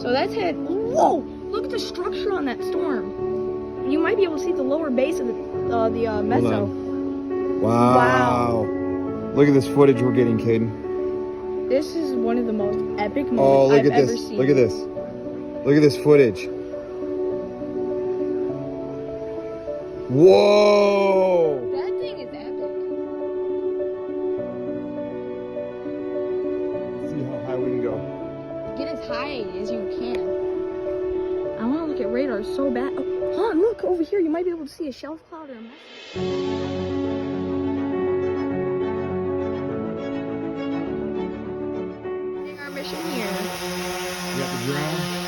So that's it. Whoa! Look at the structure on that storm. You might be able to see the lower base of the meso. Wow. Look at this footage we're getting, Caden. This is one of the most epic moments I've ever seen. Look at this. Look at this footage. Whoa! That thing is epic. Let's see how high we can go. Get as high as you can. I want to look at radar so bad. Oh, Han, look over here. You might be able to see a shelf cloud or a mess. Our mission here. We got the drone.